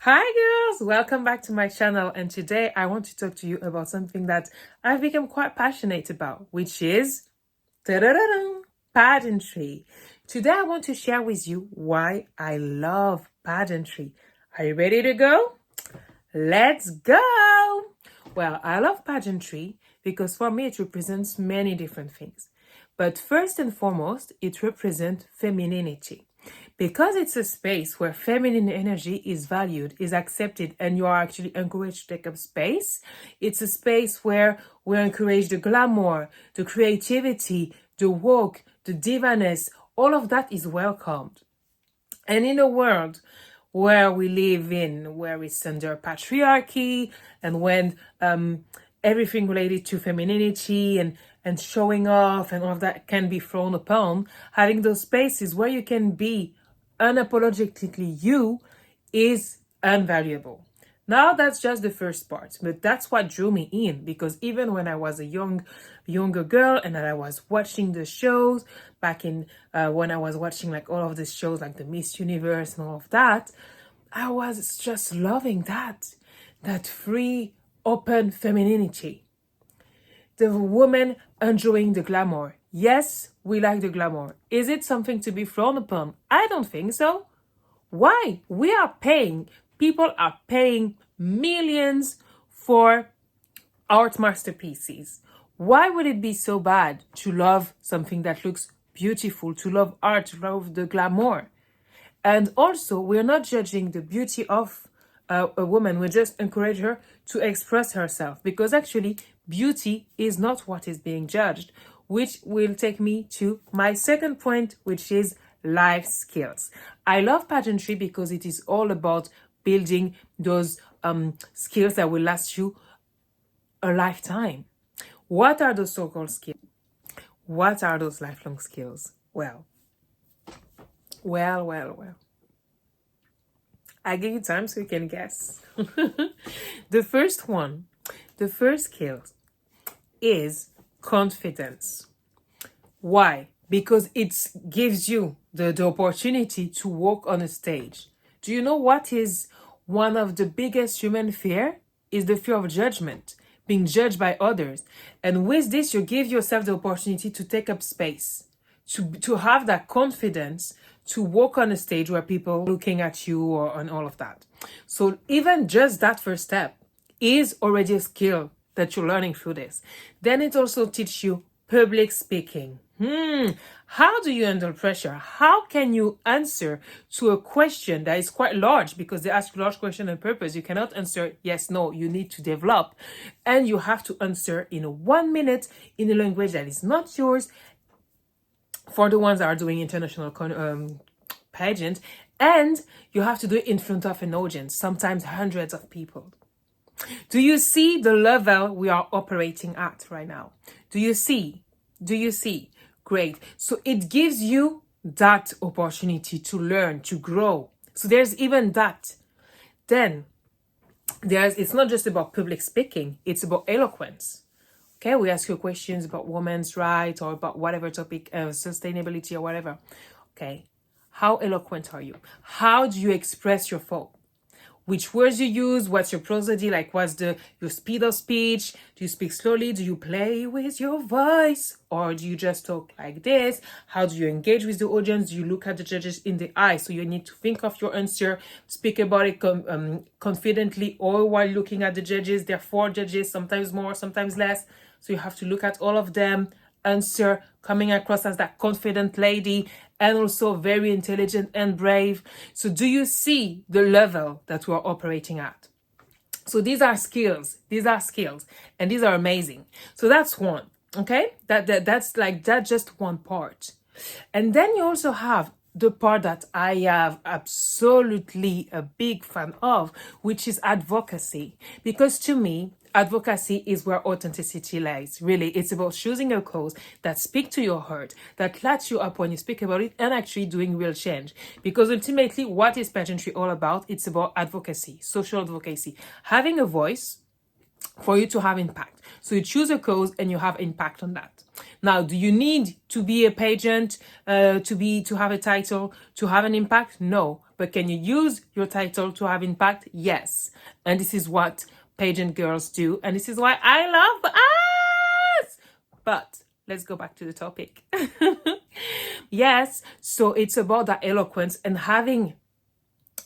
Hi girls, welcome back to my channel, and today I want to talk to you about something that I've become quite passionate about, which is pageantry. Today I want to share with you why I love pageantry. Are you ready to go? Let's go! Well, I love pageantry because for me it represents many different things. But first and foremost, it represents femininity. Because it's a space where feminine energy is valued, is accepted, and you are actually encouraged to take up space, it's a space where we encourage the glamour, the creativity, the woke, the divaness, all of that is welcomed. And in a world where we live in, where it's under patriarchy, and when everything related to femininity and showing off and all of that can be thrown upon, having those spaces where you can be unapologetically you is invaluable. Now that's just the first part, but that's what drew me in, because even when I was a younger girl and I was watching the shows back in when I was watching like all of the shows like the Miss Universe and all of that, I was just loving that free, open femininity. The woman enjoying the glamour. Yes, we like the glamour. Is it something to be thrown upon? I don't think so. Why? People are paying millions for art masterpieces. Why would it be so bad to love something that looks beautiful, to love art, to love the glamour? And also, we're not judging the beauty of a woman. We just encourage her to express herself, because actually beauty is not what is being judged, which will take me to my second point, which is life skills. I love pageantry because it is all about building those skills that will last you a lifetime. What are those so-called skills? What are those lifelong skills? Well. I give you time so you can guess. The first skill is confidence. Why? Because it gives you the opportunity to walk on a stage. Do you know what is one of the biggest human fear? Is the fear of judgment, being judged by others. And with this, you give yourself the opportunity to take up space, to have that confidence to walk on a stage where people are looking at you or and all of that. So even just that first step is already a skill that you're learning through this. Then it also teaches you public speaking. How do you handle pressure? How can you answer to a question that is quite large, because they ask large question on purpose? You cannot answer yes, no, you need to develop. And you have to answer in 1 minute in a language that is not yours, for the ones that are doing international pageant, and you have to do it in front of an audience, sometimes hundreds of people. Do you see the level we are operating at right now? Do you see? Great. So it gives you that opportunity to learn, to grow. So there's even that. Then it's not just about public speaking, it's about eloquence. Okay, we ask you questions about women's rights or about whatever topic, sustainability or whatever. Okay, how eloquent are you? How do you express your thought? Which words you use? What's your prosody? Like, what's your speed of speech? Do you speak slowly? Do you play with your voice? Or do you just talk like this? How do you engage with the audience? Do you look at the judges in the eye? So you need to think of your answer, speak about it confidently, or while looking at the judges. There are 4 judges, sometimes more, sometimes less. So you have to look at all of them, answer, coming across as that confident lady, and also very intelligent and brave. So do you see the level that we're operating at? So these are skills, and these are amazing. So that's one, okay? That's just one part. And then you also have the part that I have absolutely a big fan of, which is advocacy. Because to me, advocacy is where authenticity lies. Really, it's about choosing a cause that speaks to your heart, that lights you up when you speak about it, and actually doing real change. Because ultimately, what is pageantry all about? It's about advocacy, social advocacy, having a voice for you to have impact. So you choose a cause and you have impact on that. Now, do you need to be a pageant to have a title to have an impact? No. But can you use your title to have impact? Yes. And this is what pageant girls do. And this is why I love us. But let's go back to the topic. Yes. So it's about that eloquence and having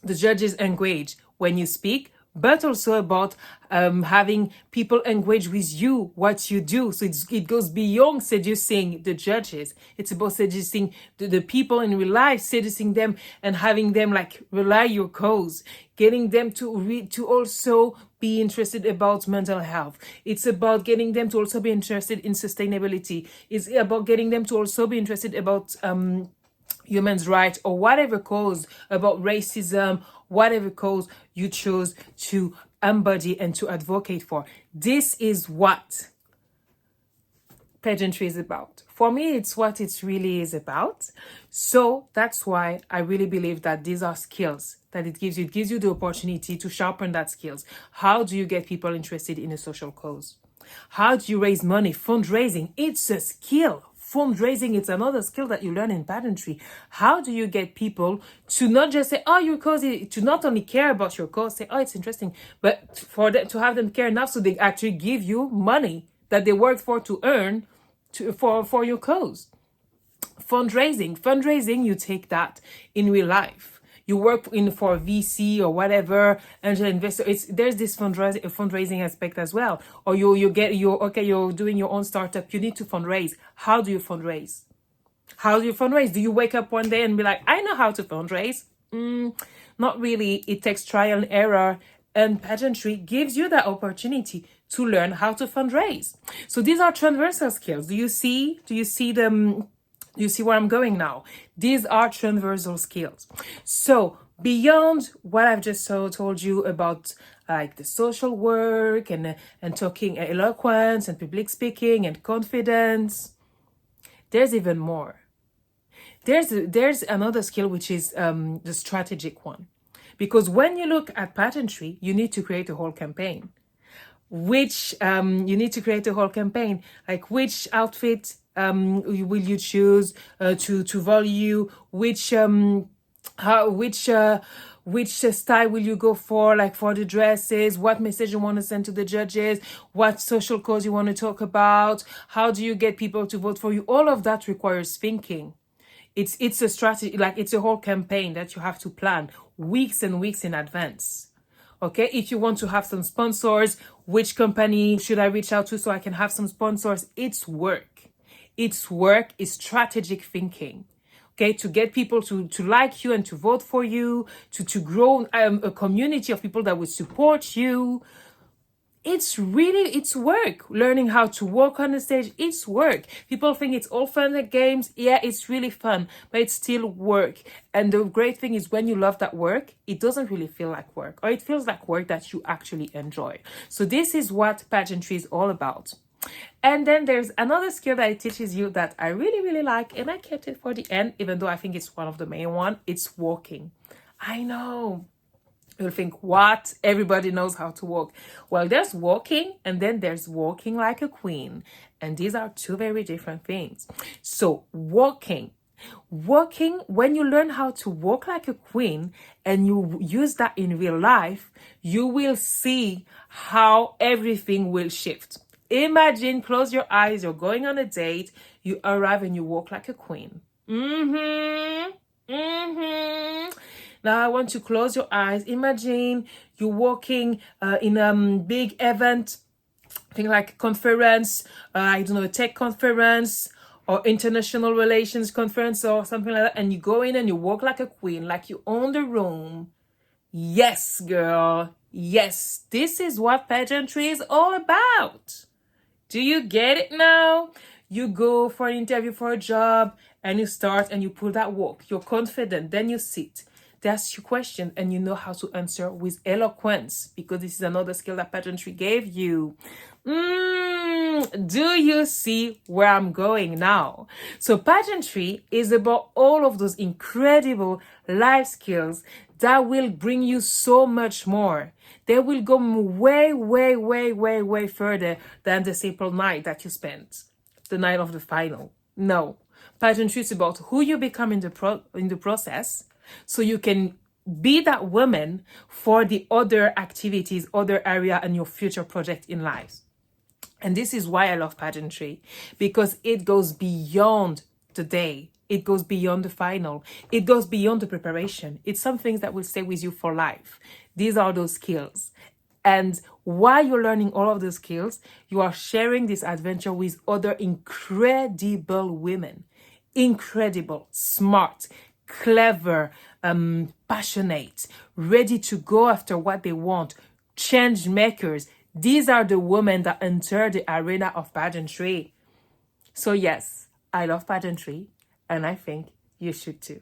the judges engage when you speak, but also about having people engage with you, what you do. So it goes beyond seducing the judges. It's about seducing the people in real life, seducing them and having them like rely your cause, getting them to also be interested about mental health. It's about getting them to also be interested in sustainability. It's about getting them to also be interested about human rights or whatever cause, about racism, whatever cause you choose to embody and to advocate for. This is what pageantry is about. For me, it's what it really is about. So that's why I really believe that these are skills that it gives you. It gives you the opportunity to sharpen that skills. How do you get people interested in a social cause? How do you raise money? Fundraising, it's a skill. Fundraising, it's another skill that you learn in pageantry. How do you get people to not just say, oh, your cause, to not only care about your cause, say, oh, it's interesting, but for them to have them care enough so they actually give you money that they worked for to earn for your cause. Fundraising, you take that in real life. You work for VC or whatever, angel investor. There's this fundraising aspect as well. Or you're doing your own startup. You need to fundraise. How do you fundraise? Do you wake up one day and be like, I know how to fundraise? Not really. It takes trial and error. And pageantry gives you that opportunity to learn how to fundraise. So these are transversal skills. Do you see them? You see where I'm going now? These are transversal skills. So beyond what I've just told you about like the social work and talking eloquence and public speaking and confidence, there's even more. There's another skill, which is the strategic one. Because when you look at pageantry, you need to create a whole campaign. Like which outfit will you choose to value, which style will you go for, like for the dresses, what message you want to send to the judges, what social cause you want to talk about, how do you get people to vote for you? All of that requires thinking. It's a strategy, like it's a whole campaign that you have to plan weeks and weeks in advance. Okay, if you want to have some sponsors, which company should I reach out to so I can have some sponsors? It's work. It's strategic thinking. Okay, to get people to like you and to vote for you, to grow a community of people that will support you. It's work. Learning how to walk on the stage, it's work. People think it's all fun and games. Yeah, it's really fun, but it's still work. And the great thing is when you love that work, it doesn't really feel like work, or it feels like work that you actually enjoy. So this is what pageantry is all about. And then there's another skill that it teaches you that I really, really like, and I kept it for the end, even though I think it's one of the main ones. It's walking. I know. You'll think, what? Everybody knows how to walk. Well, there's walking and then there's walking like a queen. And these are two very different things. So walking, when you learn how to walk like a queen and you use that in real life, you will see how everything will shift. Imagine, close your eyes, you're going on a date, you arrive and you walk like a queen. Now I want you to close your eyes. Imagine you're walking in a big event, thing like conference, a tech conference or international relations conference or something like that. And you go in and you walk like a queen, like you own the room. Yes, girl. Yes, this is what pageantry is all about. Do you get it now? You go for an interview for a job and you start and you pull that walk. You're confident. Then you sit. They ask you questions and you know how to answer with eloquence, because this is another skill that pageantry gave you. Do you see where I'm going now? So pageantry is about all of those incredible life skills that will bring you so much more. They will go way, way, way, way, way further than the simple night that you spent, the night of the final. No, pageantry is about who you become in the process, so you can be that woman for the other activities, other area and your future project in life. And this is why I love pageantry, because it goes beyond the day. It goes beyond the final. It goes beyond the preparation. It's some things that will stay with you for life. These are those skills. And while you're learning all of those skills, you are sharing this adventure with other incredible women. Incredible, smart, clever, passionate, ready to go after what they want, change makers. These are the women that enter the arena of pageantry. So yes, I love pageantry, and I think you should too.